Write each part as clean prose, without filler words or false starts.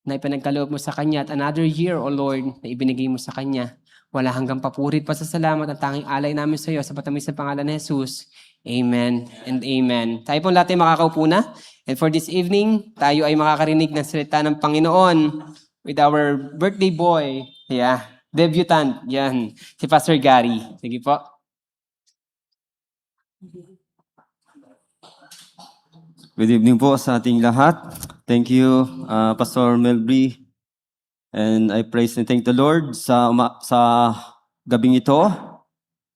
na ipinagkaloob mo sa Kanya at another year, O Lord, na ibinigay mo sa Kanya. Wala hanggang papurit pa sa salamat at tanging alay namin sa iyo sa patamis sa pangalan ni Jesus. Amen and amen. Tayo po lahat ay makakaupo na. And for this evening, tayo ay makakarinig ng salita ng Panginoon with our birthday boy. Yeah, debutant. Yan, si Pastor Gary. Sige po. Good evening po sa ating lahat. Thank you, Pastor Melbry. And I praise and thank the Lord sa gabing ito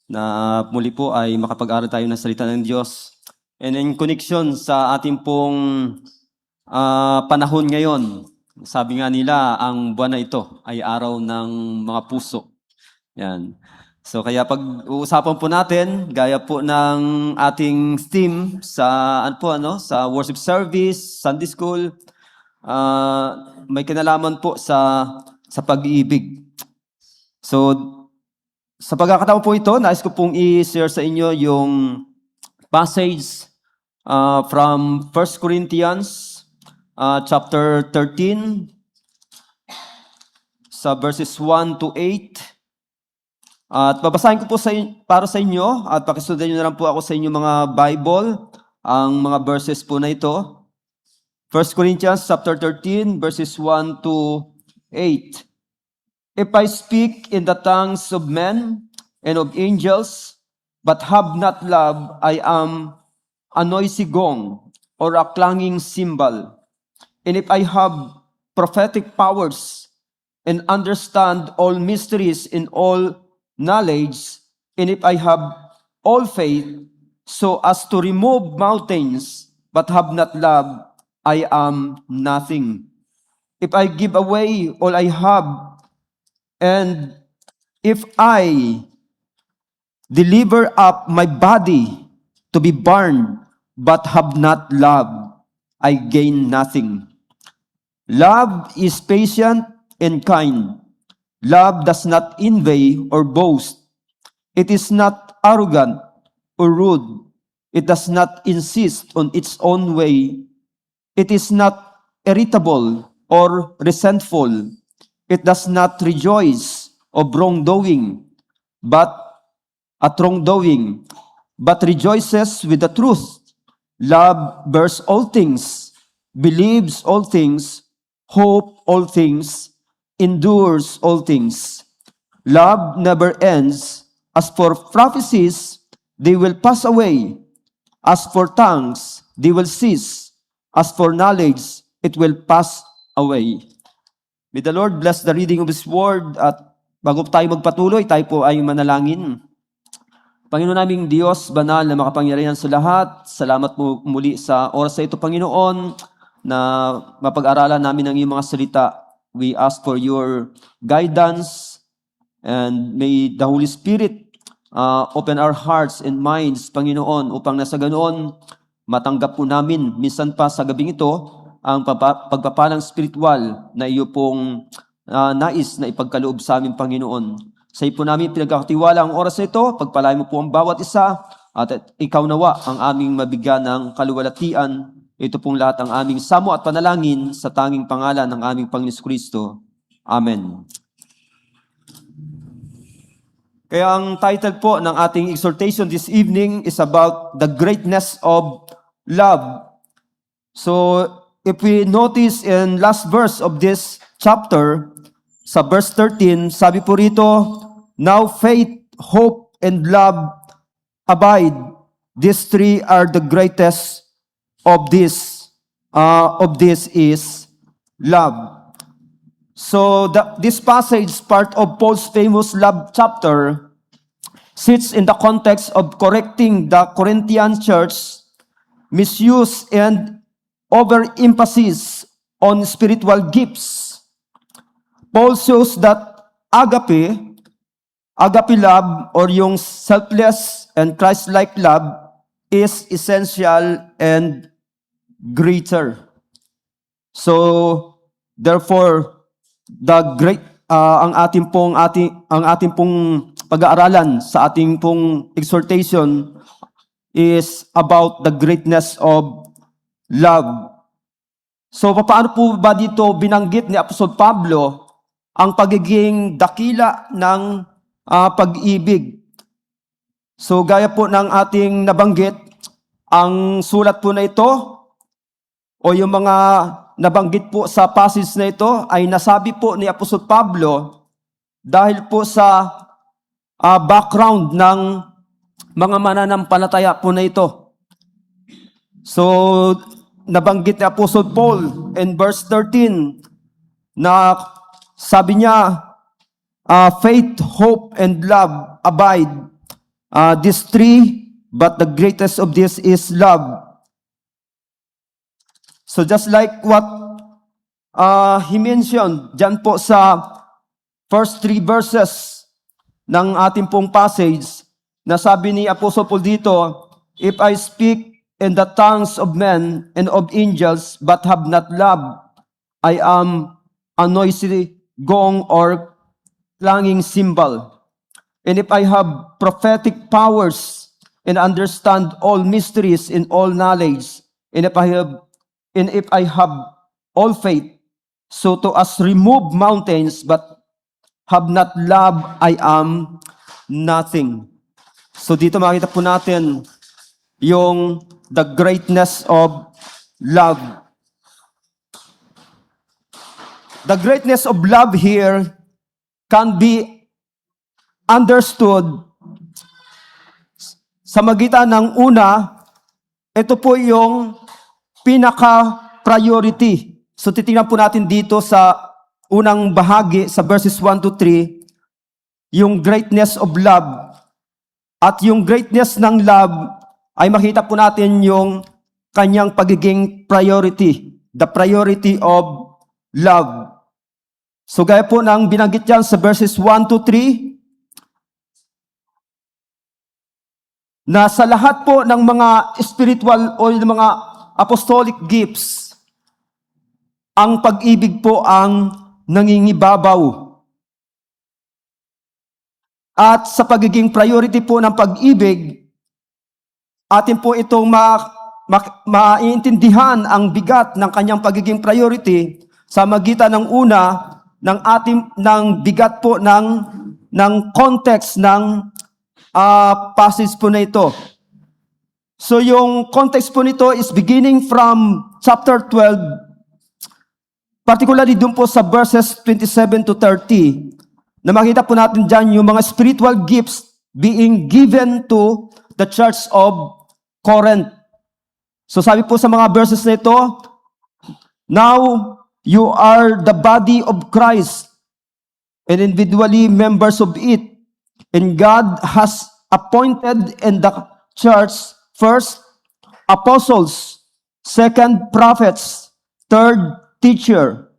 na muli po ay makapag-aral tayo ng salita ng Diyos. And in connection sa ating pong panahon ngayon, sabi nga nila, ang buwan na ito ay araw ng mga puso. Yan. So kaya pag-uusapan po natin, gaya po ng ating theme sa sa worship service, Sunday school, may kinalaman po sa pag-ibig. So sa pagkakataon po ito, nais ko pong i-share sa inyo yung passage from 1 Corinthians chapter 13 sa verses 1 to 8. At babasahin ko po para sa inyo at pakisundan nyo na lang po ako sa inyo mga Bible, ang mga verses po na ito. 1 Corinthians chapter 13 verses 1 to 8. If I speak in the tongues of men and of angels, but have not love, I am a noisy gong or a clanging cymbal. And if I have prophetic powers and understand all mysteries in all knowledge, and if I have all faith so as to remove mountains, but have not love, I am nothing. If I give away all I have, and if I deliver up my body to be burned, but have not love, I gain nothing. Love is patient and kind. Love does not envy or boast. It is not arrogant or rude. It does not insist on its own way. It is not irritable or resentful. It does not rejoice of wrongdoing, but rejoices with the truth. Love bears all things, believes all things, hopes all things, endures all things. Love never ends. As for prophecies, they will pass away. As for tongues, they will cease. As for knowledge, it will pass away. May the Lord bless the reading of His Word. At bago tayo magpatuloy, tayo po ay manalangin. Panginoon naming Diyos, banal na makapangyarihan sa lahat, salamat mo muli sa oras na ito, Panginoon, na mapag-aralan namin ang iyong mga salita. We ask for your guidance, and may the Holy Spirit open our hearts and minds, Panginoon, upang nasa ganoon matanggap po namin minsan pa sa gabing ito ang pagpapalang spiritual na iyo pong nais na ipagkaloob sa amin, Panginoon. Sa iyo po namin pinagkakatiwala ang oras na ito, pagpalain mo po ang bawat isa, at ikaw nawa ang aming mabigyan ng kaluwalhatian. Ito pong lahat ang aming samo at panalangin sa tanging pangalan ng aming Panginoon Kristo. Amen. Kaya ang title po ng ating exhortation this evening is about the greatness of love. So, if we notice in last verse of this chapter, sa verse 13, sabi po rito, now faith, hope, and love abide. These three are the greatest of this is love. So this passage, part of Paul's famous love chapter, sits in the context of correcting the Corinthian church misuse and overemphasis on spiritual gifts. Paul shows that agape love, or yung selfless and Christ-like love, is essential and greater. So therefore, ang ating pong pag-aaralan sa ating pong exhortation is about the greatness of love. So, paano po ba dito binanggit ni Apostol Pablo ang pagiging dakila ng pag-ibig? So, gaya po ng ating nabanggit, ang sulat po na ito o yung mga nabanggit po sa passage na ito ay nasabi po ni Apostol Pablo dahil po sa background ng mga mananampalataya po na ito. So, nabanggit ni Apostle Paul in verse 13 na sabi niya, faith, hope, and love abide. These three, but the greatest of this is love. So just like what he mentioned dyan po sa first 3 verses ng ating pong passage, na sabi ni Apostle Paul dito, if I speak in the tongues of men and of angels, but have not love, I am a noisy gong or clanging cymbal. And if I have prophetic powers and understand all mysteries and all knowledge, and if I have all faith, so to as remove mountains, but have not love, I am nothing. So dito makita po natin yung the greatness of love. The greatness of love here can be understood sa magitan ng una, ito po yung pinaka-priority. So titingnan po natin dito sa unang bahagi, sa verses 1 to 3, yung greatness of love. At yung greatness ng love, ay makita po natin yung kanyang pagiging priority, the priority of love. So gaya po ng binanggit yan sa verses 1 to 3, na sa lahat po ng mga spiritual o ng mga apostolic gifts, ang pag-ibig po ang nangingibabaw. At sa pagiging priority po ng pag-ibig, atin po itong maintindihan ang bigat ng kanyang pagiging priority sa magitan ng una ng bigat po ng context ng passage po na ito. So yung context po nito is beginning from chapter 12, particularly dun po sa verses 27 to 30, na makita po natin dyan yung mga spiritual gifts being given to the church of Corinth. So sabi po sa mga verses na ito, now you are the body of Christ and individually members of it. And God has appointed in the church first apostles, second prophets, third teacher,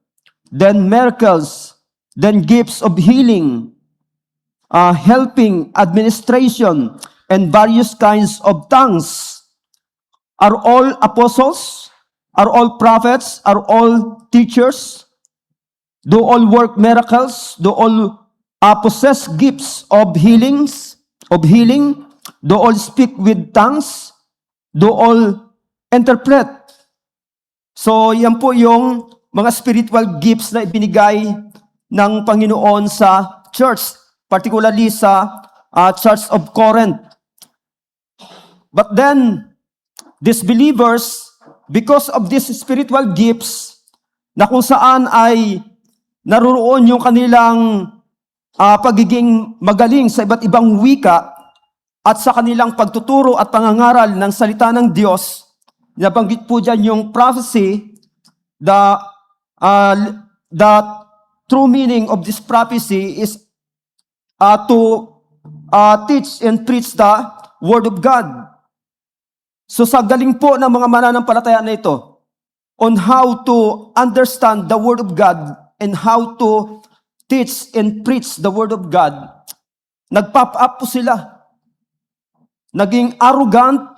then miracles, then gifts of healing, helping, administration, and various kinds of tongues. Are all apostles? Are all prophets? Are all teachers? Do all work miracles? Do all possess gifts of healing? Do all speak with tongues? Do all interpret? So, yan po yung mga spiritual gifts na ibinigay ng Panginoon sa church, particularly sa Church of Corinth. But then, these believers, because of these spiritual gifts, na kung saan ay naroon yung kanilang pagiging magaling sa iba't ibang wika at sa kanilang pagtuturo at pangangaral ng salita ng Diyos, nabanggit po dyan yung prophecy, the true meaning of this prophecy is to teach and preach the Word of God. So sa galing po ng mga mananampalataya na ito, on how to understand the Word of God and how to teach and preach the Word of God, nag-pop up po sila. Naging arrogant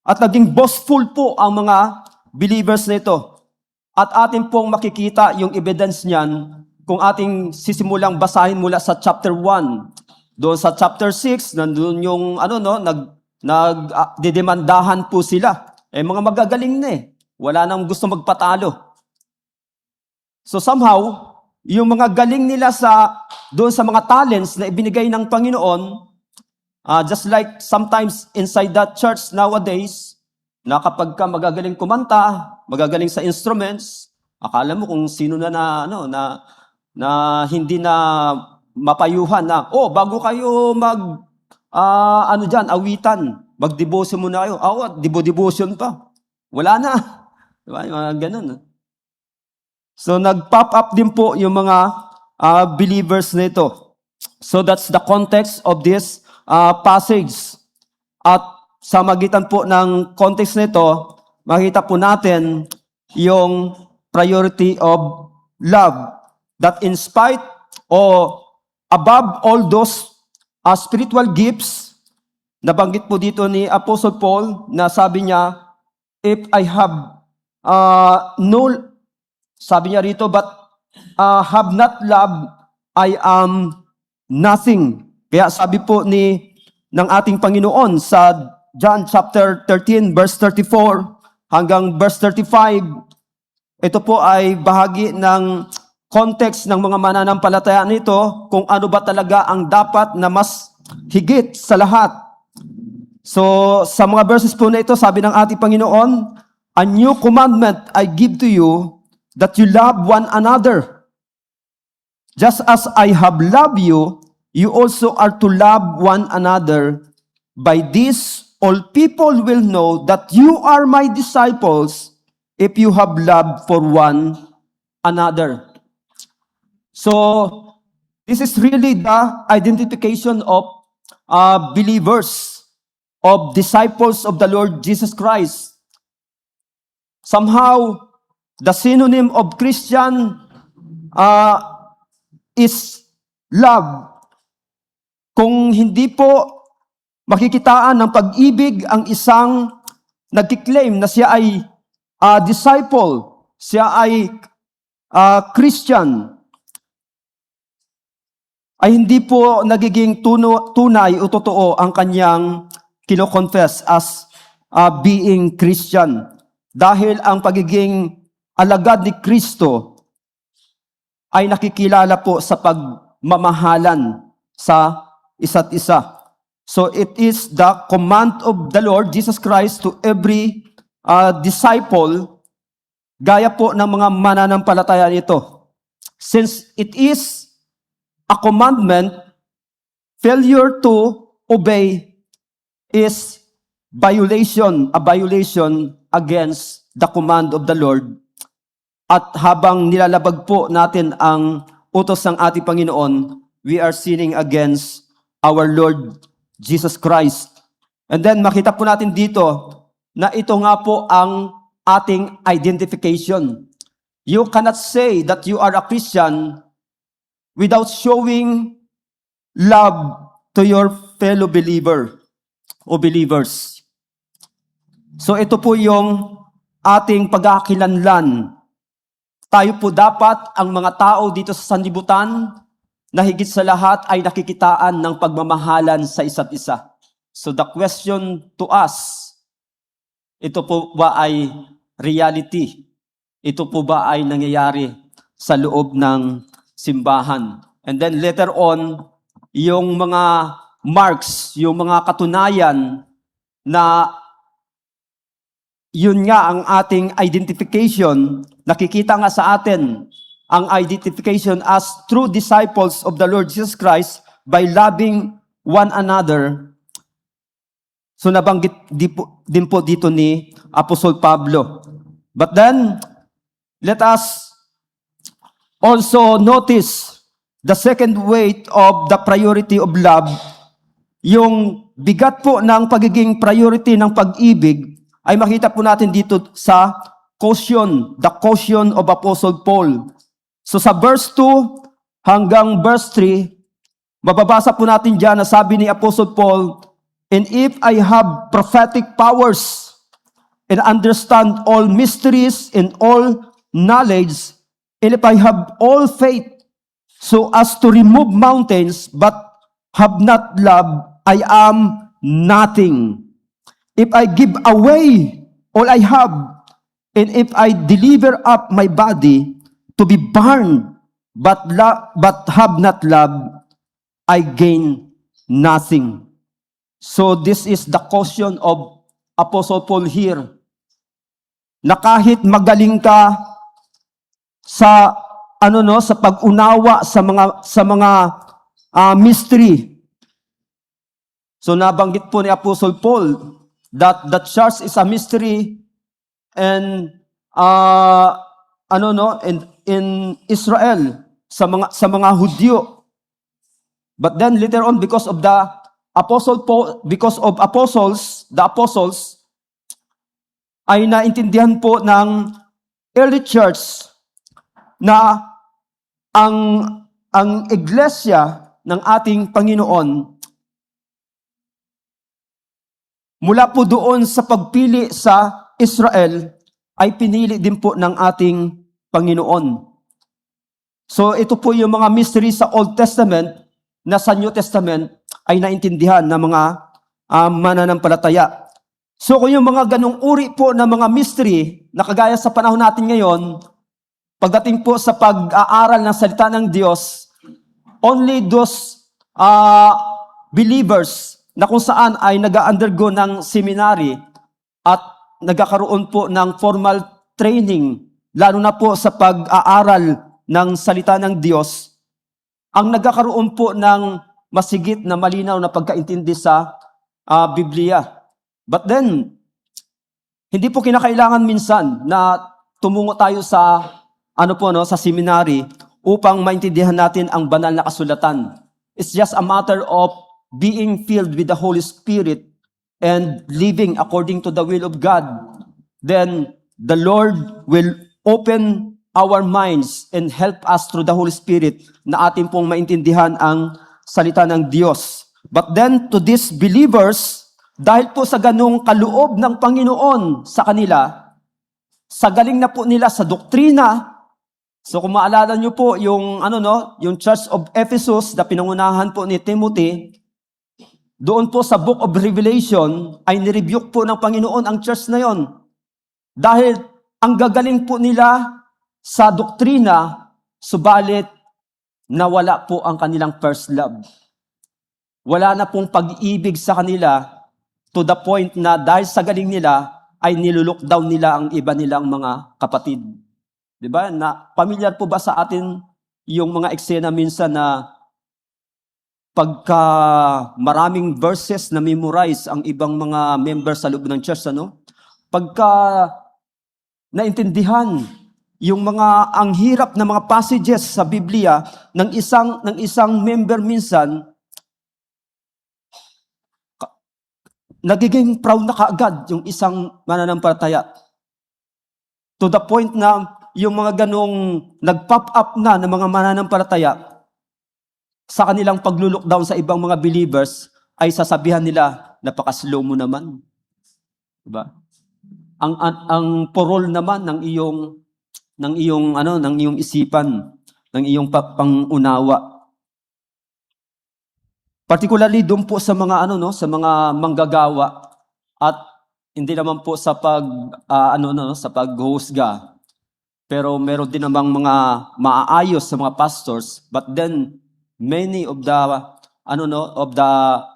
at naging boastful po ang mga believers na ito. At atin pong makikita yung evidence niyan kung ating sisimulang basahin mula sa chapter 1. Doon sa chapter 6, nandun yung nagdidemandahan po sila. Mga magagaling na eh. Wala nang gusto magpatalo. So somehow, yung mga galing nila doon sa mga talents na ibinigay ng Panginoon, just like sometimes inside that church nowadays, na kapag ka magagaling kumanta, magagaling sa instruments, akala mo kung sino na hindi na mapayuhan na, bago kayo awitan, mag-devotion muna kayo. Devotion pa. Wala na. Diba? Yung mga ganun. So, nag-pop up din po yung mga believers nito. So, that's the context of this passage. At sa magitan po ng context nito, makita po natin yung priority of love. That in spite or above all those spiritual gifts, nabanggit po dito ni Apostle Paul na sabi niya, if I have sabi niya rito, but have not love, I am nothing. Kaya sabi po ng ating Panginoon sa John chapter 13, verse 34 hanggang verse 35, ito po ay bahagi ng context ng mga mananampalataya nito kung ano ba talaga ang dapat na mas higit sa lahat. So, sa mga verses po na ito, sabi ng ating Panginoon, a new commandment I give to you, that you love one another. Just as I have loved you, you also are to love one another. By this, all people will know that you are my disciples if you have love for one another. So, this is really the identification of believers, of disciples of the Lord Jesus Christ. Somehow, the synonym of Christian is love. Kung hindi po makikitaan ng pag-ibig ang isang nagkiklaim na siya ay disciple, siya ay Christian, ay hindi po nagiging tunay o totoo ang kanyang kino-confess as being Christian. Dahil ang pagiging alagad ni Kristo ay nakikilala po sa pagmamahalan sa isa't isa. So it is the command of the Lord Jesus Christ to every disciple, gaya po ng mga mananampalataya nito. Since it is a commandment, failure to obey is a violation against the command of the Lord. At habang nilalabag po natin ang utos ng ating Panginoon, we are sinning against our Lord Jesus Christ. And then makita po natin dito na ito nga po ang ating identification. You cannot say that you are a Christian without showing love to your fellow believer o believers. So ito po yung ating pagkakakilanlan. Tayo po dapat, ang mga tao dito sa sanlibutan, na higit sa lahat ay nakikitaan ng pagmamahalan sa isa't isa. So the question to us, ito po ba ay reality? Ito po ba ay nangyayari sa loob ng simbahan? And then later on, yung mga marks, yung mga katunayan na yun nga ang ating identification, nakikita nga sa atin ang identification as true disciples of the Lord Jesus Christ by loving one another. So nabanggit din po dito ni Apostol Pablo. But then, let us also notice the second weight of the priority of love. Yung bigat po ng pagiging priority ng pag-ibig ay makita po natin dito sa caution, the caution of Apostle Paul. So sa verse 2 hanggang verse 3, mababasa po natin dyan na sabi ni Apostle Paul, and if I have prophetic powers and understand all mysteries and all knowledge, and if I have all faith so as to remove mountains but have not love, I am nothing. If I give away all I have, and if I deliver up my body to to be burned, but have not love, I gain nothing. So this is the caution of Apostle Paul here, na kahit magaling ka sa sa pag-unawa sa mga mystery. So nabanggit po ni Apostle Paul that the church is a mystery, and in Israel sa mga Hudyo. But then later on, because of the Apostle Paul, because of the apostles ay naintindihan po ng early church na ang iglesia ng ating Panginoon, mula po doon sa pagpili sa Israel, ay pinili din po ng ating Panginoon. So ito po yung mga mystery sa Old Testament na sa New Testament ay naintindihan ng mga mananampalataya. So kung yung mga ganong uri po ng mga mystery na kagaya sa panahon natin ngayon, pagdating po sa pag-aaral ng salita ng Diyos, only those believers na kung saan ay nag-undergo ng seminary at nagkakaroon po ng formal training, lalo na po sa pag-aaral ng salita ng Diyos, ang nagkakaroon po ng masigit na malinaw na pagkaintindi sa Biblia. But then, hindi po kinakailangan minsan na tumungo tayo sa sa seminary upang maintindihan natin ang banal na kasulatan. It's just a matter of being filled with the Holy Spirit and living according to the will of God. Then the Lord will open our minds and help us through the Holy Spirit na atin pong maintindihan ang salita ng Diyos. But then to these believers, dahil po sa ganung kaloob ng Panginoon sa kanila, sa galing na po nila sa doktrina. So kung maalala nyo po yung yung Church of Ephesus na pinangunahan po ni Timothy, doon po sa Book of Revelation ay nirebuke po ng Panginoon ang church na yon. Dahil ang gagaling po nila sa doktrina, subalit nawala po ang kanilang first love. Wala na pong pag-ibig sa kanila to the point na dahil sa galing nila ay nilolockdown nila ang iba nilang mga kapatid. Diba? Na familiar po ba sa atin yung mga eksena minsan na pagka maraming verses na memorize ang ibang mga members sa loob ng church, pagka naintindihan yung ang hirap na mga passages sa Biblia ng isang member minsan, nagiging proud na kaagad yung isang mananampalataya. To the point na yung mga ganong nag-pop up na ng mga mananampalataya, sa kanilang paglulockdown sa ibang mga believers, ay sasabihan nila, napaka-slow mo naman. Diba? Ang porol naman ng iyong isipan, ng iyong pangunawa. Particularly doon po sa mga sa mga manggagawa, at hindi naman po sa sa paghusga. Pero meron din namang mga maaayos sa mga pastors, but then many of the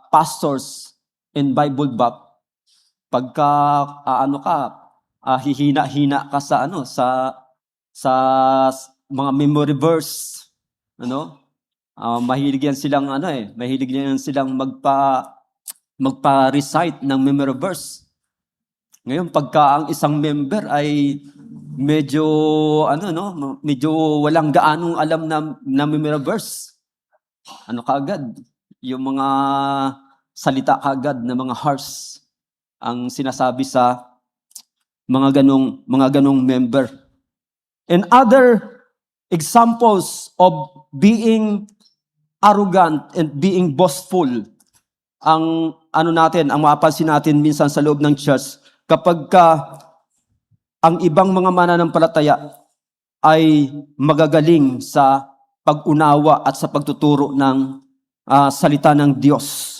pastors in Bible Bap, pagka hihina-hina ka sa sa mga memory verse, mahilig yan silang mahilig yan silang magpa-recite ng memory verse. Ngayon pagka ang isang member ay medyo walang gaanong alam na memory verse, kaagad yung mga salita kaagad na mga harsh ang sinasabi sa mga ganong member. And other examples of being arrogant and being boastful, ang ang mapapansin natin minsan sa loob ng church, kapag ang ibang mga mananampalataya ay magagaling sa pag-unawa at sa pagtuturo ng salita ng Diyos.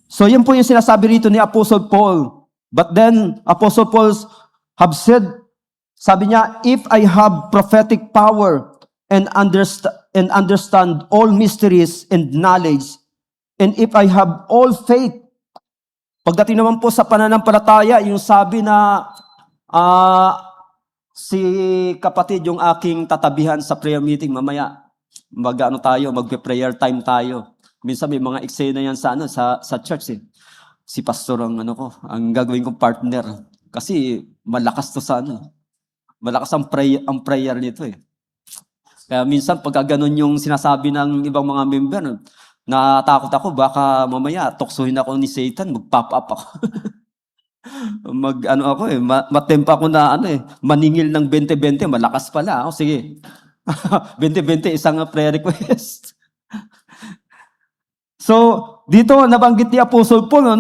So yan po yung sinasabi rito ni Apostle Paul. But then, Apostle Paul have said, sabi niya, if I have prophetic power and understand all mysteries and knowledge, and if I have all faith. Pagdating naman po sa pananampalataya, yung sabi na si kapatid yung aking tatabihan sa prayer meeting mamaya, magpe-prayer time tayo. Minsan may mga eksena yan sa church eh. Si pastor ang ang gagawin kong partner. Kasi malakas to sa malakas ang prayer nito eh. Kaya minsan pagka ganun yung sinasabi ng ibang mga member, natakot ako, baka mamaya tuksuhin ako ni Satan, mag-pop up ako. Matempa ako na maningil ng 20-20, malakas pala. Sige. 20-20, isang prayer request. So, dito nabanggit ni Apostle Paul,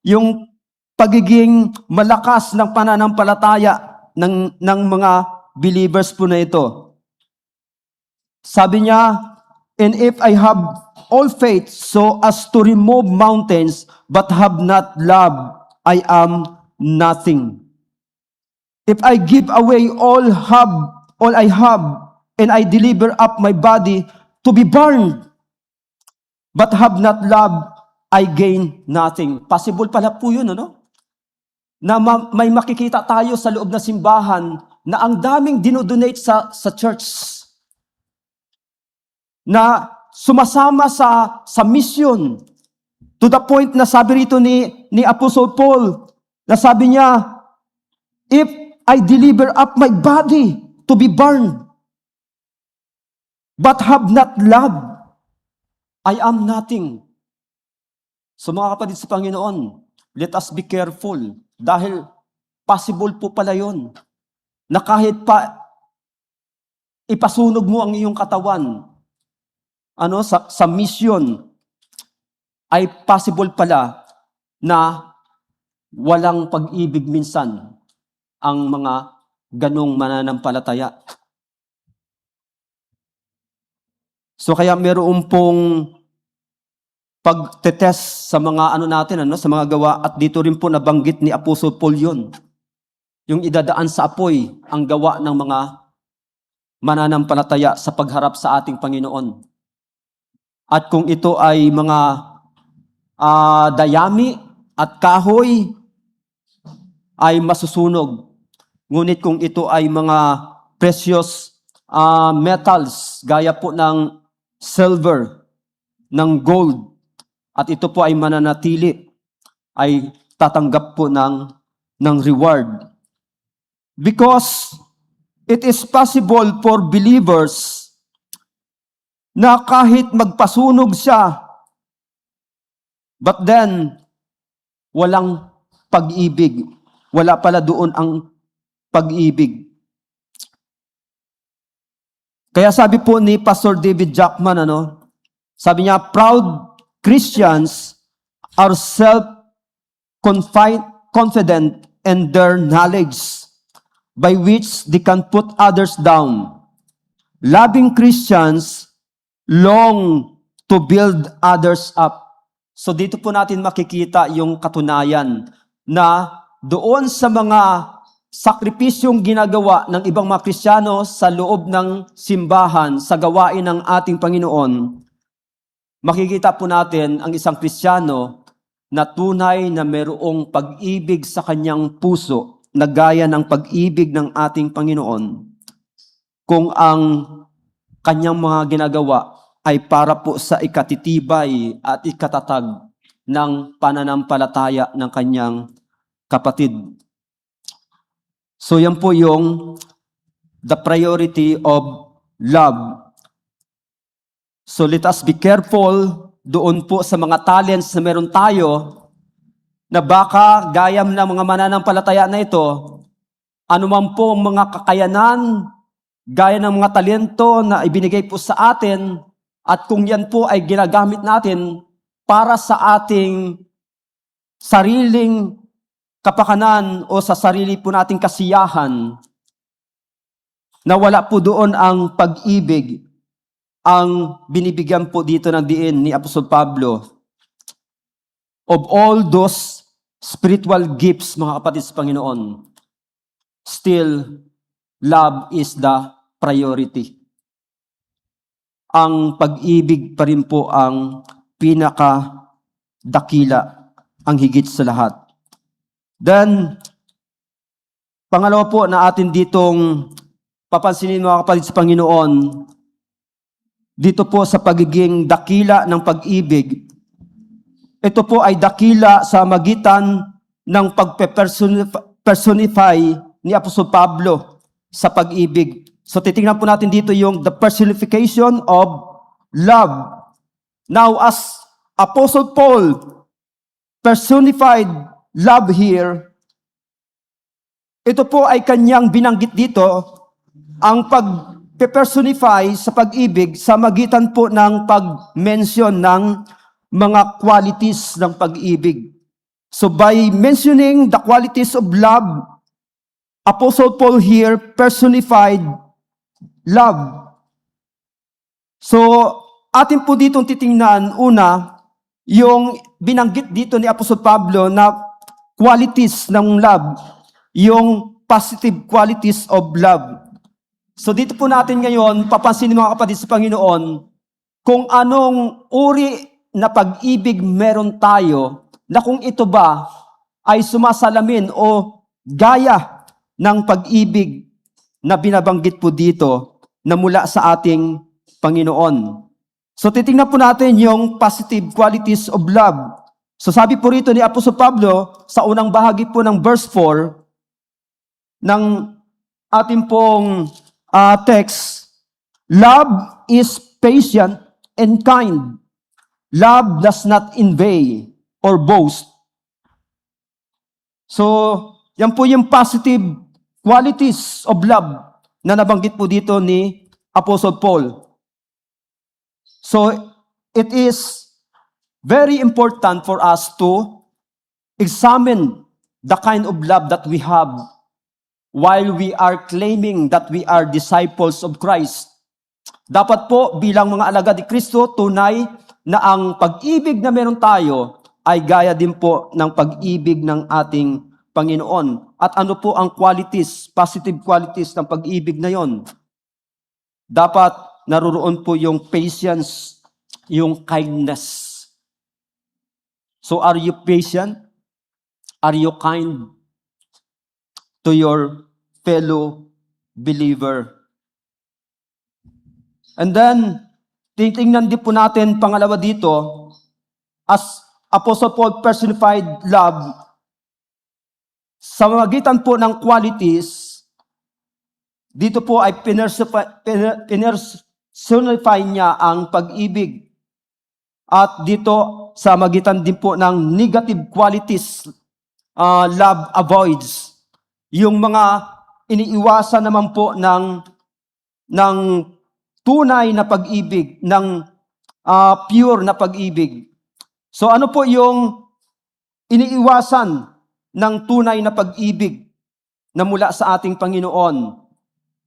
yung pagiging malakas ng pananampalataya ng mga believers po na ito. Sabi niya, and if I have all faith so as to remove mountains, but have not love, I am nothing. If I give away all I have, and I deliver up my body to be burned, but have not love, I gain nothing. Possible pala po yun, na may makikita tayo sa loob na simbahan na ang daming dinodonate sa church, na sumasama sa mission, to the point na sabi rito ni Apostle Paul, na sabi niya, if I deliver up my body to be burned, but have not love, I am nothing. So mga kapatid sa Panginoon, let us be careful, dahil possible po pala yun, na kahit pa ipasunog mo ang iyong katawan, sa mission, ay possible pala na walang pag-ibig minsan ang mga ganong mananampalataya. So kaya meron pong pagtetest sa mga natin, sa mga gawa, at dito rin po nabanggit ni Apostle Paul yun. Yung idadaan sa apoy ang gawa ng mga mananampalataya sa pagharap sa ating Panginoon. At kung ito ay mga dayami at kahoy, ay masusunog. Ngunit kung ito ay mga precious metals, gaya po ng silver, ng gold, at ito po ay mananatili, ay tatanggap po ng reward. Because it is possible for believers na kahit magpasunog siya, but then, walang pag-ibig. Wala pala doon ang pag-ibig. Kaya sabi po ni Pastor David Jackman, sabi niya, proud Christians are self-confident in their knowledge, by which they can put others down. Loving Christians long to build others up. So dito po natin makikita yung katunayan na doon sa mga sakripisyong ginagawa ng ibang mga Kristiyano sa loob ng simbahan, sa gawain ng ating Panginoon, makikita po natin ang isang Kristiyano na tunay na mayroong pag-ibig sa kanyang puso, na gaya ng pag-ibig ng ating Panginoon, kung ang kanyang mga ginagawa ay para po sa ikatitibay at ikatatag ng pananampalataya ng kanyang kapatid. So yan po yung the priority of love. So let us be careful doon po sa mga talents na meron tayo, na baka gayam ng mga mananampalataya na ito, anuman po ang mga kakayanan, gaya ng mga talento na ibinigay po sa atin, at kung yan po ay ginagamit natin para sa ating sariling kapakanan o sa sarili po nating kasiyahan, na wala po doon ang pag-ibig, ang binibigyan po dito ng diin ni Apostol Pablo, of all those spiritual gifts, mga kapatid sa Panginoon, still, love is the priority. Ang pag-ibig pa rin po ang pinaka-dakila, ang higit sa lahat. Then, pangalawa po na atin ditong papansinin mga kapatid sa Panginoon, dito po sa pagiging dakila ng pag-ibig, ito po ay dakila sa magitan ng pagpe-personify ni Apostol Pablo sa pag-ibig. So titingnan po natin dito yung the personification of love. Now as Apostle Paul personified love here, ito po ay kanyang binanggit dito, ang pag-personify sa pag-ibig sa magitan po ng pag-mention ng mga qualities ng pag-ibig. So by mentioning the qualities of love, Apostle Paul here personified love. So atin po ditong titingnan, una, yung binanggit dito ni Apostol Pablo na qualities ng love, yung positive qualities of love. So dito po natin ngayon, papansinin mga kapatid sa Panginoon, kung anong uri na pag-ibig meron tayo, na kung ito ba ay sumasalamin o gaya ng pag-ibig na binabanggit po dito na mula sa ating Panginoon. So titingnan po natin yung positive qualities of love. So sabi po rito ni Apostol Pablo sa unang bahagi po ng verse 4 ng ating pong text, love is patient and kind. Love does not envy or boast. So, yan po yung positive qualities of love na nabanggit po dito ni Apostle Paul. So, it is very important for us to examine the kind of love that we have while we are claiming that we are disciples of Christ. Dapat po bilang mga alagad ni Kristo, tunay na ang pag-ibig na meron tayo ay gaya din po ng pag-ibig ng ating Panginoon. At ano po ang qualities, positive qualities ng pag-ibig na yon? Dapat naroon po yung patience, yung kindness. So are you patient? Are you kind to your fellow believer? And then, titingnan din po natin pangalawa dito, as Apostle Paul personified love, sa magitan po ng qualities, dito po ay personify niya ang pag-ibig. At dito, sa magitan din po ng negative qualities, love avoids. Yung mga iniiwasan naman po ng tunay na pag-ibig, ng pure na pag-ibig. So ano po yung iniiwasan ng tunay na pag-ibig na mula sa ating Panginoon?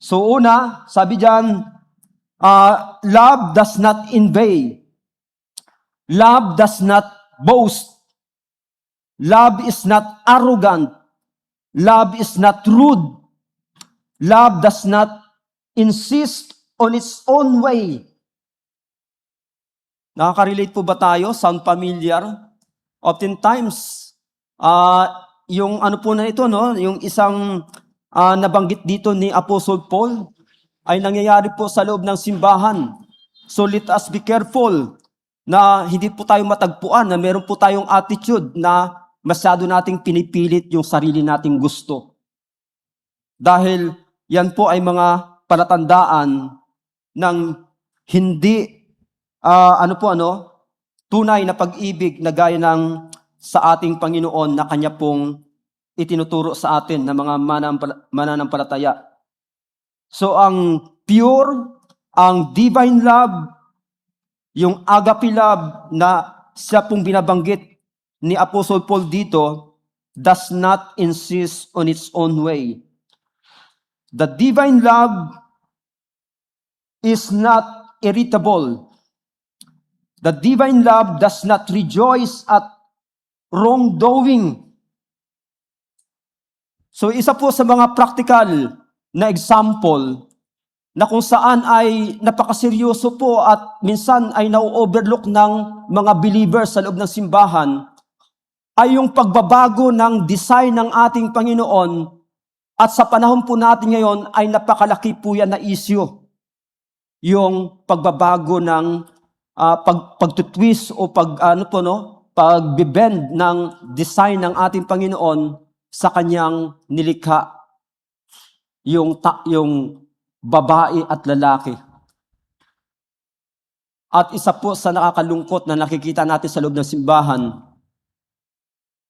So una, sabi diyan, love does not envy. Love does not boast. Love is not arrogant. Love is not rude. Love does not insist on its own way. Nakaka-relate po ba tayo? Sound familiar? Oftentimes, yung ano po na ito, no? Yung isang nabanggit dito ni Apostle Paul ay nangyayari po sa loob ng simbahan. So let us be careful na hindi po tayo matagpuan, na meron po tayong attitude na masyado nating pinipilit yung sarili nating gusto. Dahil yan po ay mga palatandaan ng hindi tunay na pag-ibig na gaya ng sa ating Panginoon na Kanya pong itinuturo sa atin na mga mananampalataya. So ang pure, ang divine love, yung agape love na siya pong binabanggit ni Apostle Paul dito, does not insist on its own way. The divine love is not irritable. The divine love does not rejoice at wrongdoing. So isa po sa mga practical na example na kung saan ay napakaseryoso po at minsan ay na-overlook ng mga believers sa loob ng simbahan ay yung pagbabago ng design ng ating Panginoon, at sa panahon po natin ngayon ay napakalaki po yan na issue. Yung pagbabago ng pagtutwist o pagbibend ng design ng ating Panginoon sa kanyang nilikha, yung babae at lalaki. At isa po sa nakakalungkot na nakikita natin sa loob ng simbahan,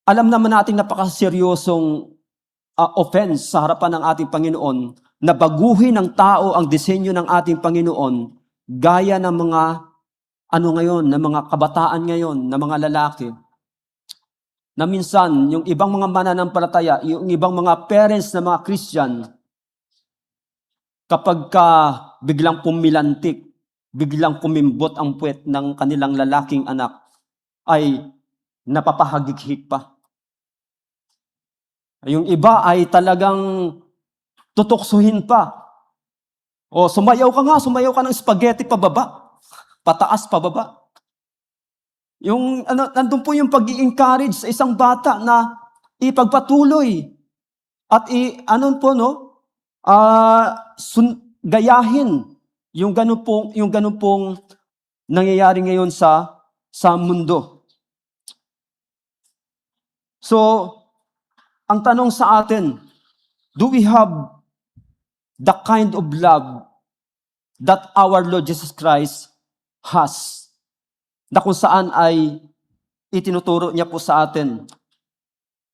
alam naman natin napakaseryosong offense sa harapan ng ating Panginoon na baguhin ng tao ang disenyo ng ating Panginoon gaya ng mga ng mga kabataan ngayon, na mga lalaki. Na minsan, yung ibang mga mananampalataya, yung ibang mga parents na mga Christian, kapag biglang pumilantik, biglang kumimbot ang puwet ng kanilang lalaking anak, ay napapahagik pa. Yung iba ay talagang tutuksuhin pa. O sumayaw ka ng spaghetti pababa, pataas pababa. Yung nandun po yung pag-i-encourage sa isang bata na ipagpatuloy at gayahin yung ganun pong nangyayari ngayon sa mundo. So, ang tanong sa atin, do we have the kind of love that our Lord Jesus Christ has? Na kung saan ay itinuturo niya po sa atin,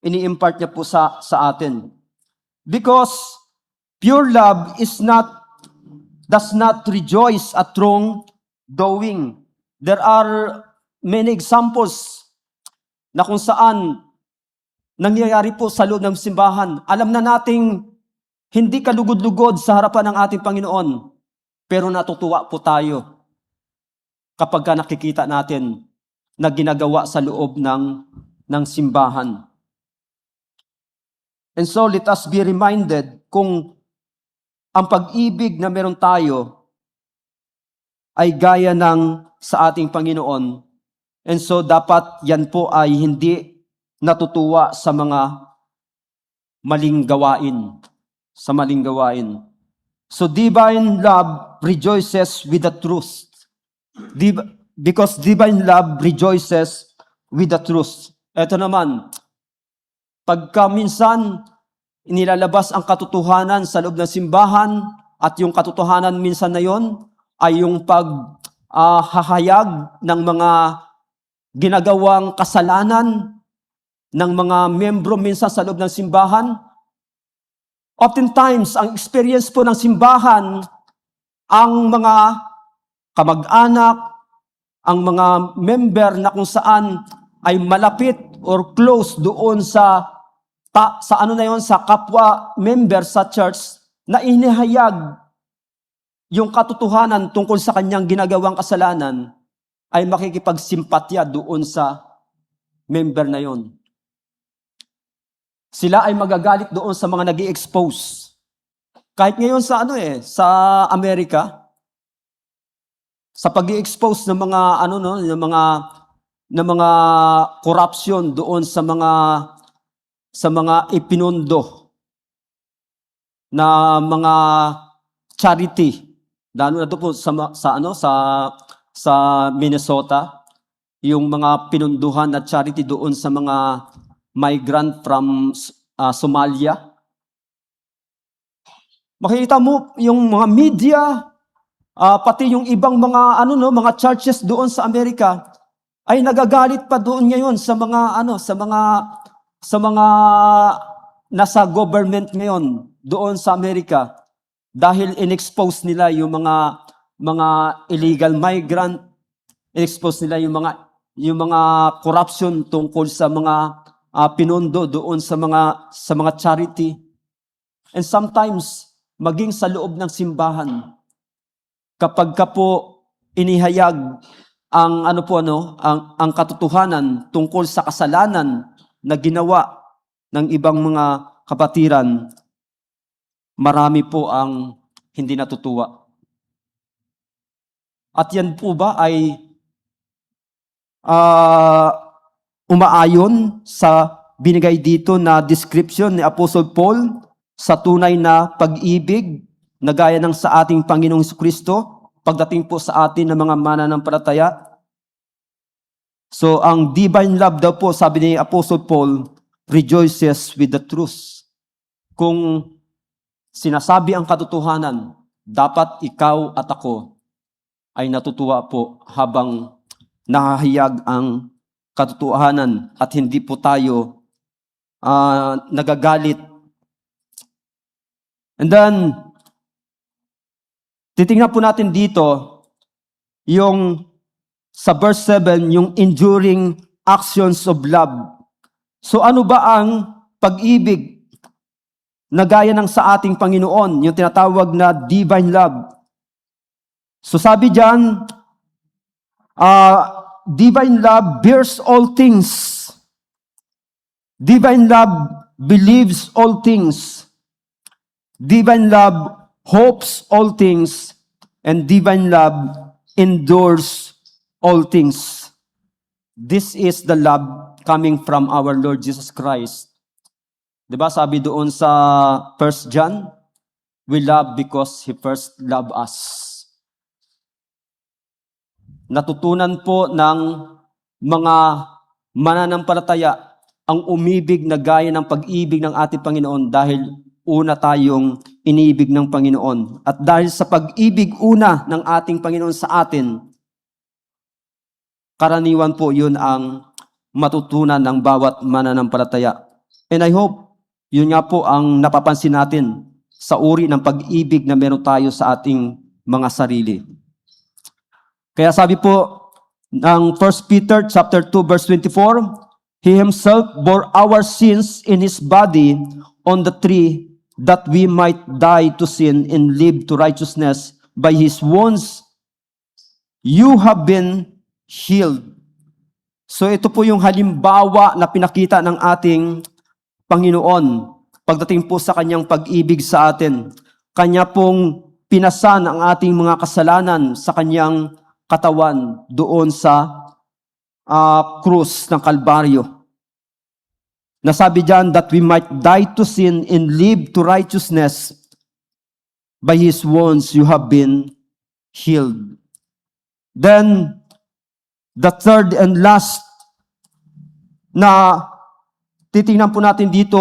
ini-impart niya po sa atin. Because pure love does not rejoice at wrongdoing. There are many examples na kung saan nangyayari po sa loob ng simbahan. Alam na nating hindi kalugod-lugod sa harapan ng ating Panginoon, pero natutuwa po tayo kapag nakikita natin na ginagawa sa loob ng simbahan. And so let us be reminded kung ang pag-ibig na meron tayo ay gaya ng sa ating Panginoon. And so dapat yan po ay hindi natutuwa sa mga maling gawain. So divine love rejoices with the truth. Because divine love rejoices with the truth. Ito naman, pagka minsan inilalabas ang katotohanan sa loob ng simbahan, at yung katotohanan minsan na yon ay yung paghahayag ng mga ginagawang kasalanan ng mga membro minsan sa loob ng simbahan. Oftentimes, ang experience po ng simbahan, ang mga kamag-anak, ang mga member na kung saan ay malapit or close doon sa kapwa member sa church, na inihayag yung katotohanan tungkol sa kanyang ginagawang kasalanan, ay makikipagsimpatya doon sa member na yon. Sila ay magagalit doon sa mga nag-i-expose. Kahit ngayon sa Amerika, sa pag-i-expose ng mga ng mga corruption doon sa mga ipinundo na mga charity, lalo na doon po sa Minnesota, yung mga pinunduhan na charity doon sa mga migrant from Somalia. Makikita mo yung mga media, pati yung ibang mga mga churches doon sa Amerika ay nagagalit pa doon ngayon sa mga nasa government ngayon doon sa Amerika, dahil inexpose nila yung mga illegal migrant, inexpose nila yung mga corruption tungkol sa mga pinundo doon sa mga charity. And sometimes maging sa loob ng simbahan, kapag po inihayag ang katotohanan tungkol sa kasalanan na ginawa ng ibang mga kapatiran, marami po ang hindi natutuwa. At yan po ba ay umaayon sa binigay dito na description ni Apostle Paul sa tunay na pag-ibig na gaya ng sa ating Panginoong Jesucristo pagdating po sa atin ng mga mananampalataya? So, ang divine love daw po, sabi ni Apostle Paul, rejoices with the truth. Kung sinasabi ang katotohanan, dapat ikaw at ako ay natutuwa po habang nahahayag ang katotohanan at hindi po tayo nagagalit. And then, titingnan po natin dito yung sa verse 7, yung enduring actions of love. So ano ba ang pag-ibig na gaya ng sa ating Panginoon, yung tinatawag na divine love? So sabi diyan, divine love bears all things. Divine love believes all things. Divine love hopes all things. And divine love endures all things. This is the love coming from our Lord Jesus Christ. Diba sabi doon sa 1 John, we love because He first loved us. Natutunan po ng mga mananampalataya ang umibig na gaya ng pag-ibig ng ating Panginoon dahil una tayong inibig ng Panginoon. At dahil sa pag-ibig una ng ating Panginoon sa atin, karaniwan po yun ang matutunan ng bawat mananampalataya. And I hope, yun nga po ang napapansin natin sa uri ng pag-ibig na meron tayo sa ating mga sarili. Kaya sabi po ng 1 Peter chapter 2 verse 24, He Himself bore our sins in His body on the tree that we might die to sin and live to righteousness. By His wounds, you have been healed. So ito po yung halimbawa na pinakita ng ating Panginoon pagdating po sa kanyang pag-ibig sa atin. Kanya pong pinasan ang ating mga kasalanan sa kanyang katawan doon sa krus ng Kalbaryo. Nasabi diyan that we might die to sin and live to righteousness. By His wounds you have been healed. Then, the third and last na titingnan po natin dito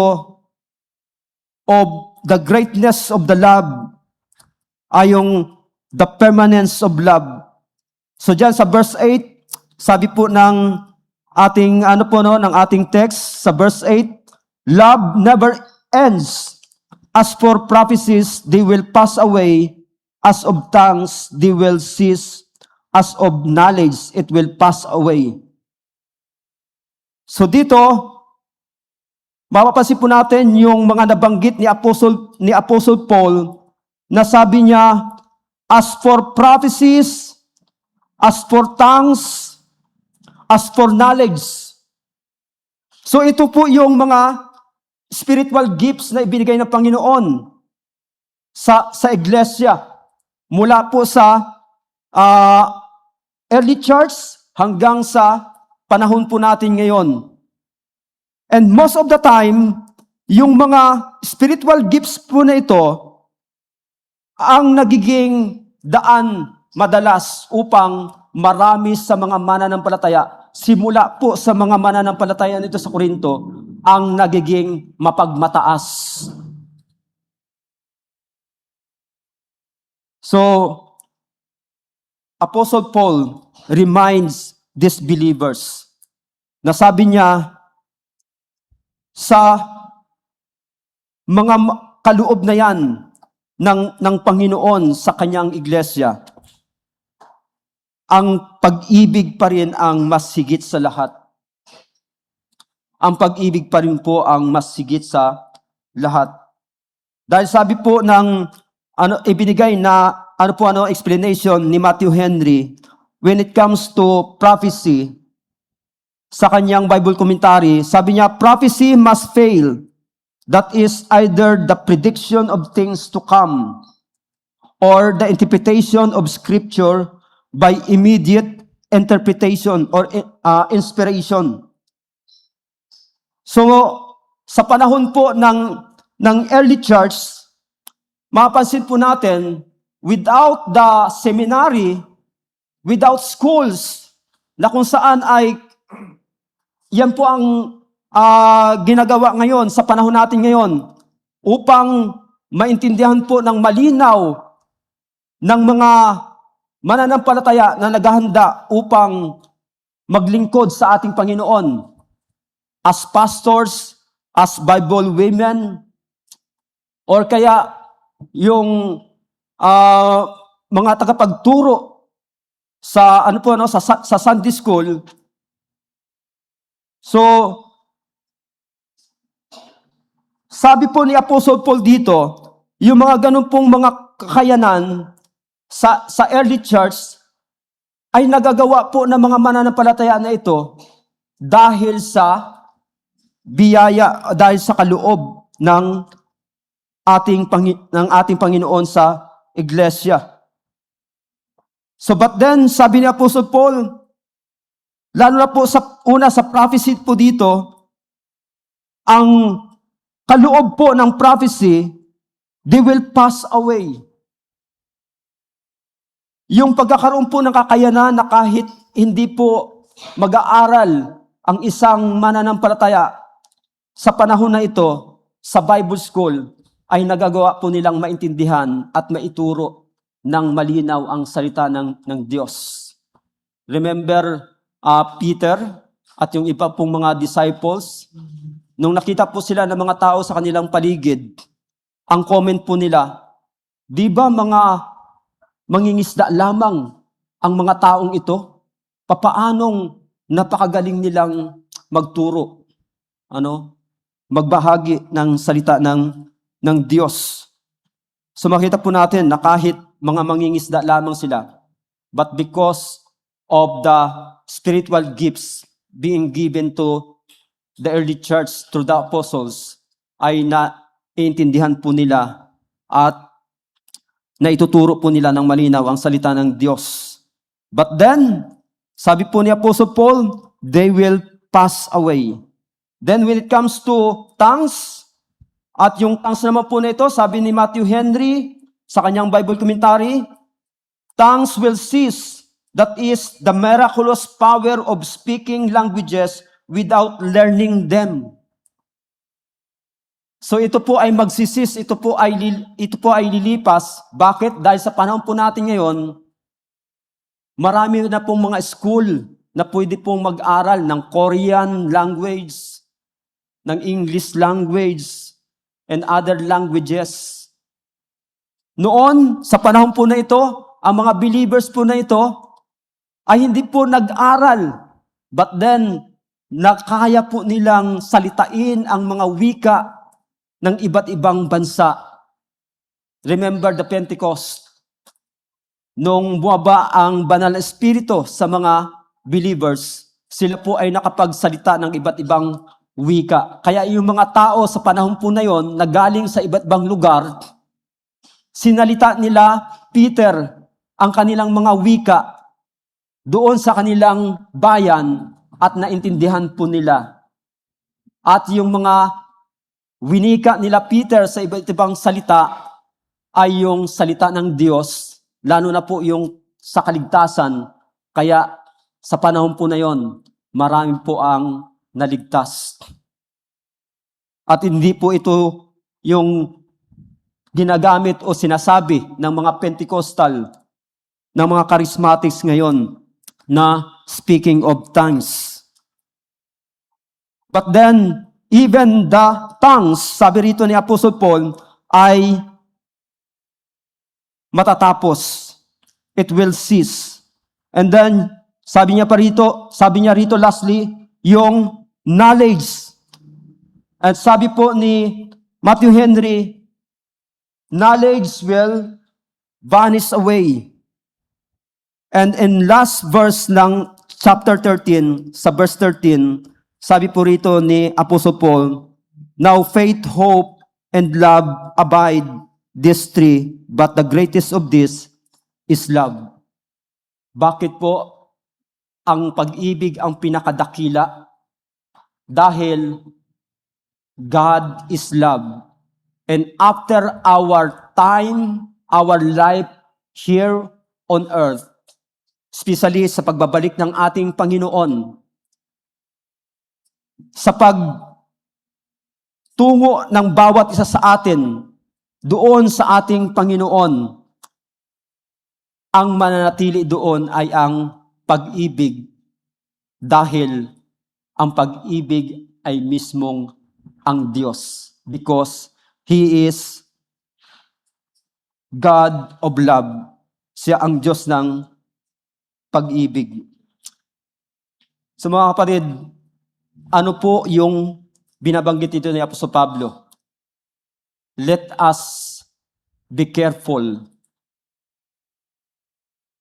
of the greatness of the love ay yung the permanence of love. So diyan sa verse 8, sabi po ng ating ng ating text sa verse 8, love never ends. As for prophecies, they will pass away. As of tongues, they will cease. As of knowledge, it will pass away. So dito, mapapansin po natin yung mga nabanggit ni Apostle Paul na sabi niya, as for prophecies, as for tongues, as for knowledge. So ito po yung mga spiritual gifts na ibinigay ng Panginoon sa iglesia. Mula po sa early church hanggang sa panahon po natin ngayon. And most of the time, yung mga spiritual gifts po na ito ang nagiging daan madalas upang marami sa mga mananampalataya, simula po sa mga mananampalataya nito sa Korinto, ang nagiging mapagmataas. So, Apostle Paul reminds these believers na sabi niya sa mga kaloob na yan ng Panginoon sa kanyang iglesia, ang pag-ibig pa rin ang mas higit sa lahat. Ang pag-ibig pa rin po ang mas higit sa lahat. Dahil sabi po ng ibinigay na explanation ni Matthew Henry when it comes to prophecy sa kanyang Bible commentary, sabi niya, prophecy must fail that is either the prediction of things to come or the interpretation of Scripture by immediate interpretation or inspiration. So, sa panahon po ng early church, mapapansin po natin, without the seminary, without schools, na kung saan ay, yan po ang ginagawa ngayon sa panahon natin ngayon, upang maintindihan po ng malinaw ng mga mananampalataya na naghahanda upang maglingkod sa ating Panginoon as pastors, as Bible women, or kaya yung mga tagapagturo sa sa Sunday school. So sabi po ni Apostle Paul dito, yung mga ganun pong mga kakayanan sa early church ay nagagawa po ng mga mananampalataya na ito dahil sa biyaya, dahil sa kaloob ng ating Panginoon sa iglesia. So but then, sabi ni Apostle Paul, lalo na po sa prophecy po dito, ang kaloob po ng prophecy, they will pass away. Yung pagkakaroon po ng kakayanan na kahit hindi po mag-aaral ang isang mananampalataya sa panahon na ito, sa Bible School, ay nagagawa po nilang maintindihan at maituro ng malinaw ang salita ng Diyos. Remember Peter at yung iba pong mga disciples, nung nakita po sila ng mga tao sa kanilang paligid, ang comment po nila, di ba mga mangingisda lamang ang mga taong ito? Papaanong napakagaling nilang magturo? Magbahagi ng salita ng Diyos. So makita po natin na kahit mga mangingisda lamang sila, but because of the spiritual gifts being given to the early church through the apostles, ay naiintindihan po nila at naituturo po nila ng malinaw ang salita ng Diyos. But then, sabi po ni Apostle Paul, they will pass away. Then when it comes to tongues, at yung tongues naman po na ito, sabi ni Matthew Henry sa kanyang Bible commentary, tongues will cease. That is the miraculous power of speaking languages without learning them. So ito po ay magsisis, ito po ay lilipas. Bakit? Dahil sa panahon po natin ngayon, marami na pong mga school na pwede pong mag-aral ng Korean language, ng English language, and other languages. Noon, sa panahon po na ito, ang mga believers po na ito ay hindi po nag-aral. But then, nakaya po nilang salitain ang mga wika ng iba't ibang bansa. Remember the Pentecost. Nung bumaba ang Banal na Espiritu sa mga believers, sila po ay nakapagsalita ng iba't ibang wika. Kaya yung mga tao sa panahon po na yon, na galing sa iba't ibang lugar, sinalita nila Peter ang kanilang mga wika doon sa kanilang bayan at naintindihan po nila. At yung mga winika nila Peter sa iba't ibang salita ay yung salita ng Diyos, lalo na po yung sa kaligtasan. Kaya sa panahon po na yon, marami po ang naligtas. At hindi po ito yung ginagamit o sinasabi ng mga Pentecostal, ng mga charismatics ngayon, na speaking of tongues. But then, even the tongues, sabi rito ni Apostle Paul, ay matatapos. It will cease. And then, sabi niya rito lastly, yung knowledge. At sabi po ni Matthew Henry, knowledge will vanish away. And in last verse ng chapter 13, sa verse 13, sabi po rito ni Apostle Paul, Now faith, hope, and love abide, these three, but the greatest of these is love. Bakit po ang pag-ibig ang pinakadakila? Dahil God is love. And after our time, our life here on earth, especially sa pagbabalik ng ating Panginoon, sa pagtungo ng bawat isa sa atin doon sa ating Panginoon, ang mananatili doon ay ang pag-ibig, dahil ang pag-ibig ay mismong ang Diyos, because He is God of love. Siya ang Diyos ng pag-ibig. So mga kapatid, ano po yung binabanggit dito ni Apostol Pablo? Let us be careful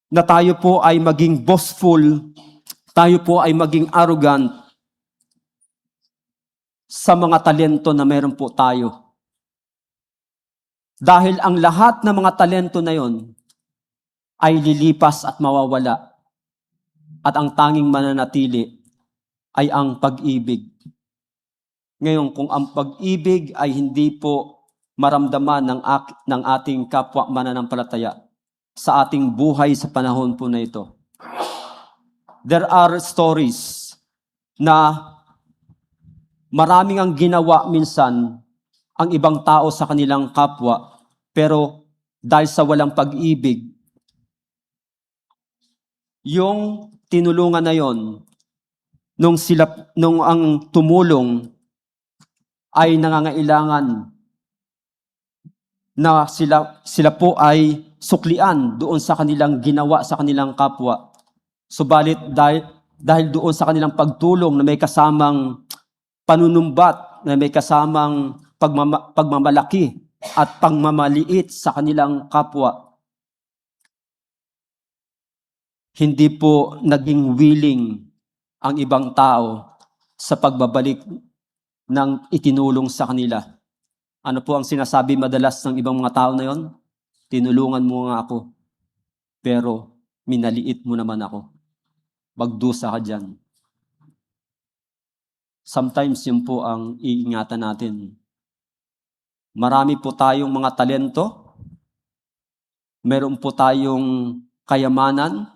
na tayo po ay maging boastful, tayo po ay maging arrogant sa mga talento na meron po tayo. Dahil ang lahat ng mga talento na yon ay lilipas at mawawala. At ang tanging mananatili ay ang pag-ibig. Ngayon, kung ang pag-ibig ay hindi po maramdaman ng ating kapwa mananampalataya sa ating buhay sa panahon po na ito, there are stories na maraming ang ginawa minsan ang ibang tao sa kanilang kapwa, pero dahil sa walang pag-ibig, yung tinulungan na yon, nung ang tumulong ay nangangailangan na sila po ay suklian doon sa kanilang ginawa sa kanilang kapwa. Subalit dahil doon sa kanilang pagtulong na may kasamang panunumbat, na may kasamang pagmamalaki at pagmamaliit sa kanilang kapwa, hindi po naging willing ang ibang tao sa pagbabalik ng itinulong sa kanila. Ano po ang sinasabi madalas ng ibang mga tao na yon? Tinulungan mo nga ako, pero minaliit mo naman ako. Magdusa ka dyan. Sometimes yun po ang iingatan natin. Marami po tayong mga talento. Meron po tayong kayamanan.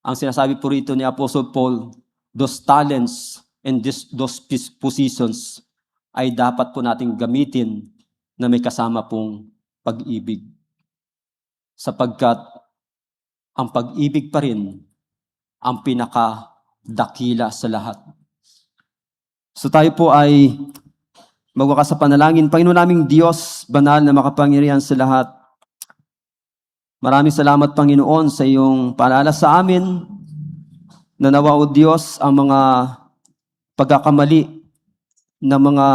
Ang sinasabi po rito ni Apostle Paul, those talents and those positions ay dapat po nating gamitin na may kasama pong pag-ibig. Sapagkat ang pag-ibig pa rin ang pinakadakila sa lahat. So tayo po ay magwakas sa panalangin. Panginoon naming Diyos, banal na makapangyarihan sa lahat, maraming salamat, Panginoon, sa iyong paalala sa amin na nawa, O Diyos, ang mga pagkakamali ng mga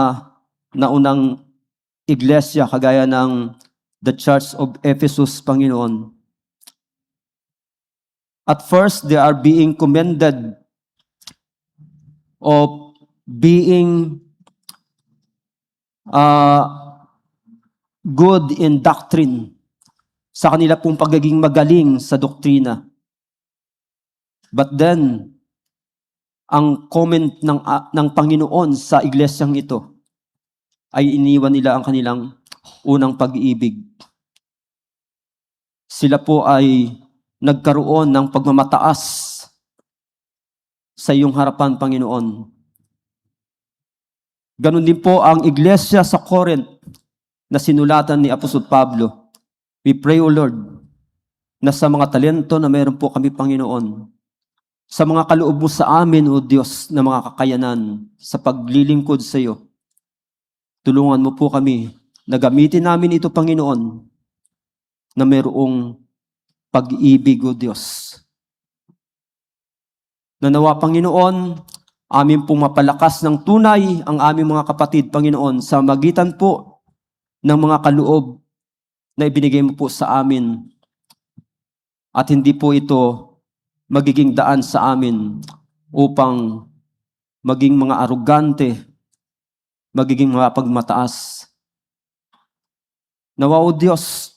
naunang iglesia kagaya ng the Church of Ephesus, Panginoon. At first, they are being commended of being good in doctrine, sa kanila pong pagiging magaling sa doktrina. But then, ang comment ng Panginoon sa iglesyang ito ay iniwan nila ang kanilang unang pag-ibig. Sila po ay nagkaroon ng pagmamataas sa iyong harapan, Panginoon. Ganon din po ang iglesia sa Corinth na sinulatan ni Apostol Pablo. We pray, O Lord, na sa mga talento na meron po kami, Panginoon, sa mga kaloob mo sa amin, O Diyos, na mga kakayanan sa paglilingkod sa iyo, tulungan mo po kami na gamitin namin ito, Panginoon, na mayroong pag-ibig, O Diyos. Nanawa, Panginoon, amin pong mapalakas ng tunay ang aming mga kapatid, Panginoon, sa magitan po ng mga kaloob na ibinigay mo po sa amin. At hindi po ito magiging daan sa amin upang maging mga arugante, magiging mapagmataas. Nawa o Diyos,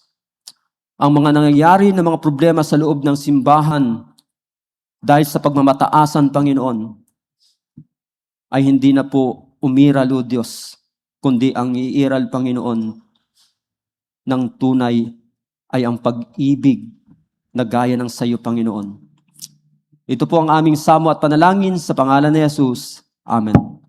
ang mga nangyayari na mga problema sa loob ng simbahan dahil sa pagmamataasan, Panginoon, ay hindi na po umiral, O Diyos, kundi ang iiral, Panginoon, ng tunay ay ang pag-ibig na gaya ng sa iyo, Panginoon. Ito po ang aming samo at panalangin sa pangalan ni Jesus. Amen.